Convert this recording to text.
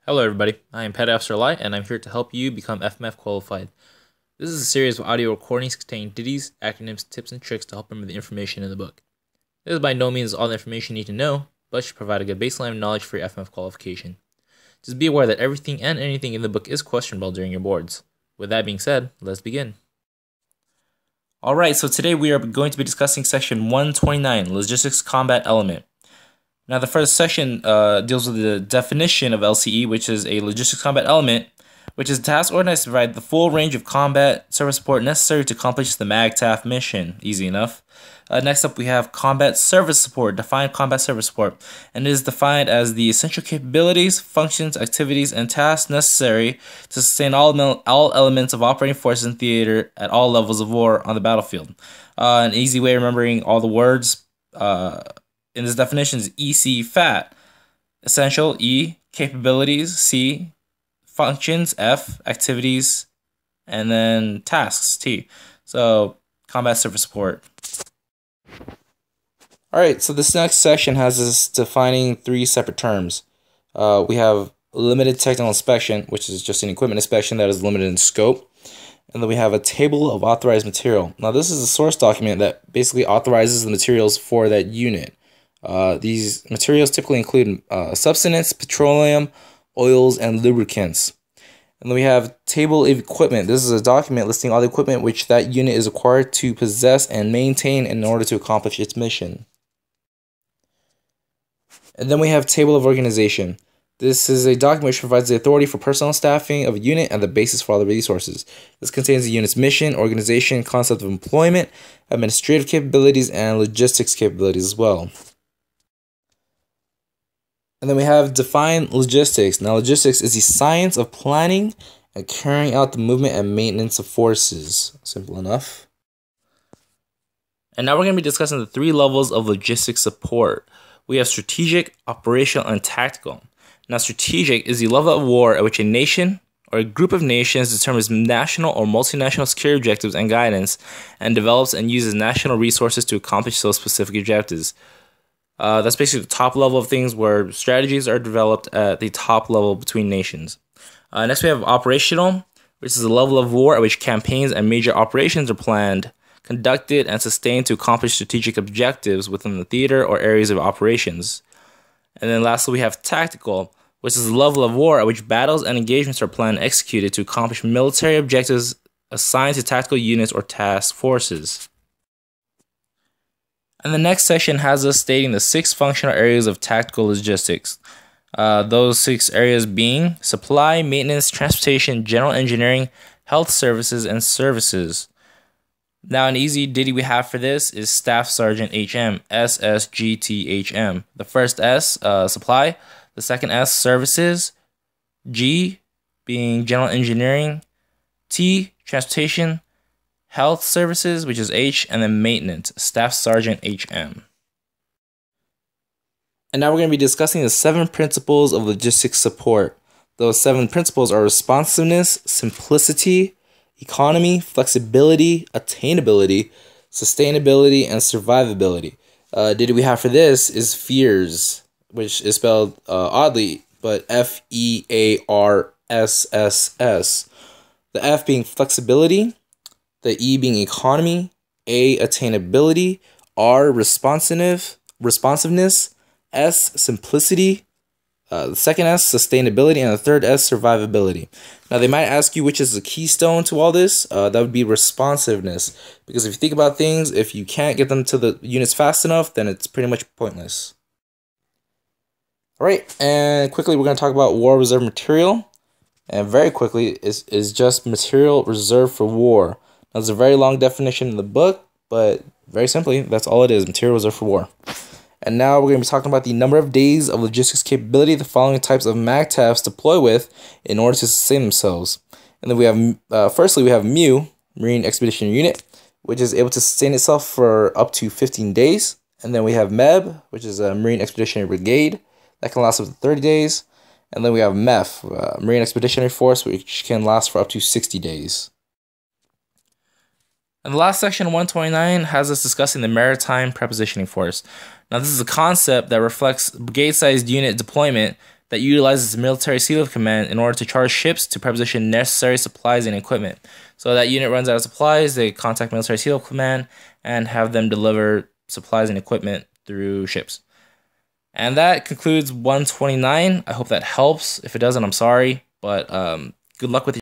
Hello everybody, I am Pet Officer Light and I'm here to help you become FMF qualified. This is a series of audio recordings containing ditties, acronyms, tips, and tricks to help remember the information in the book. This is by no means all the information you need to know, but should provide a good baseline of knowledge for your FMF qualification. Just be aware that everything and anything in the book is questionable during your boards. With that being said, let's begin. Alright, so today we are going to be discussing section 129, Logistics Combat Element. Now, the first section deals with the definition of LCE, which is a logistics combat element, which is a task organized to provide the full range of combat service support necessary to accomplish the MAGTF mission. Easy enough. Next up, we have combat service support, defined combat service support, and it is defined as the essential capabilities, functions, activities, and tasks necessary to sustain all elements of operating forces in theater at all levels of war on the battlefield. An easy way of remembering all the words in this definition is EC FAT, essential E, capabilities C, functions F, activities, and then tasks T. So combat service support. Alright, so this next section has us defining three separate terms. We have limited technical inspection, which is just an equipment inspection that is limited in scope. And then we have a table of authorized material. Now this is a source document that basically authorizes the materials for that unit. These materials typically include substance, petroleum, oils, and lubricants. And then we have table of equipment. This is a document listing all the equipment which that unit is required to possess and maintain in order to accomplish its mission. And then we have table of organization. This is a document which provides the authority for personnel staffing of a unit and the basis for all the resources. This contains the unit's mission, organization, concept of employment, administrative capabilities, and logistics capabilities as well. And then we have defined logistics. Now, logistics is the science of planning and carrying out the movement and maintenance of forces. Simple enough. And now we're going to be discussing the three levels of logistics support. We have strategic, operational, and tactical. Now, strategic is the level of war at which a nation or a group of nations determines national or multinational security objectives and guidance and develops and uses national resources to accomplish those specific objectives. That's basically the top level of things where strategies are developed at the top level between nations. Next we have operational, which is the level of war at which campaigns and major operations are planned, conducted, and sustained to accomplish strategic objectives within the theater or areas of operations. And then lastly we have tactical, which is the level of war at which battles and engagements are planned and executed to accomplish military objectives assigned to tactical units or task forces. And the next section has us stating the 6 functional areas of tactical logistics. Those 6 areas being supply, maintenance, transportation, general engineering, health services, and services. Now, an easy ditty we have for this is Staff Sergeant HM, SSGTHM. The first S, supply. The second S, services. G, being general engineering. T, transportation. Health services, which is H, and then maintenance, Staff Sergeant HM. And now we're going to be discussing the 7 principles of logistics support. Those 7 principles are responsiveness, simplicity, economy, flexibility, attainability, sustainability, and survivability. Ditty we have for this is FEARS, which is spelled oddly, but FEARSSS. The F being flexibility, the E being economy, A attainability, R responsiveness, S simplicity, the second S sustainability, and the third S survivability. Now they might ask you which is the keystone to all this. That would be responsiveness, because if you think about things, if you can't get them to the units fast enough, then it's pretty much pointless. Alright, and quickly we're going to talk about war reserve material, and very quickly is just material reserved for war. That's a very long definition in the book, but very simply, that's all it is, material reserved for war. And now we're going to be talking about the number of days of logistics capability the following types of MAGTFs deploy with in order to sustain themselves. And then we have, firstly, we have MU, Marine Expeditionary Unit, which is able to sustain itself for up to 15 days. And then we have MEB, which is a Marine Expeditionary Brigade, that can last up to 30 days. And then we have MEF, Marine Expeditionary Force, which can last for up to 60 days. And the last section, 129, has us discussing the Maritime Prepositioning Force. Now, this is a concept that reflects brigade-sized unit deployment that utilizes the military seal command in order to charge ships to preposition necessary supplies and equipment. So that unit runs out of supplies, they contact military seal command and have them deliver supplies and equipment through ships. And that concludes 129. I hope that helps. If it doesn't, I'm sorry, but good luck with your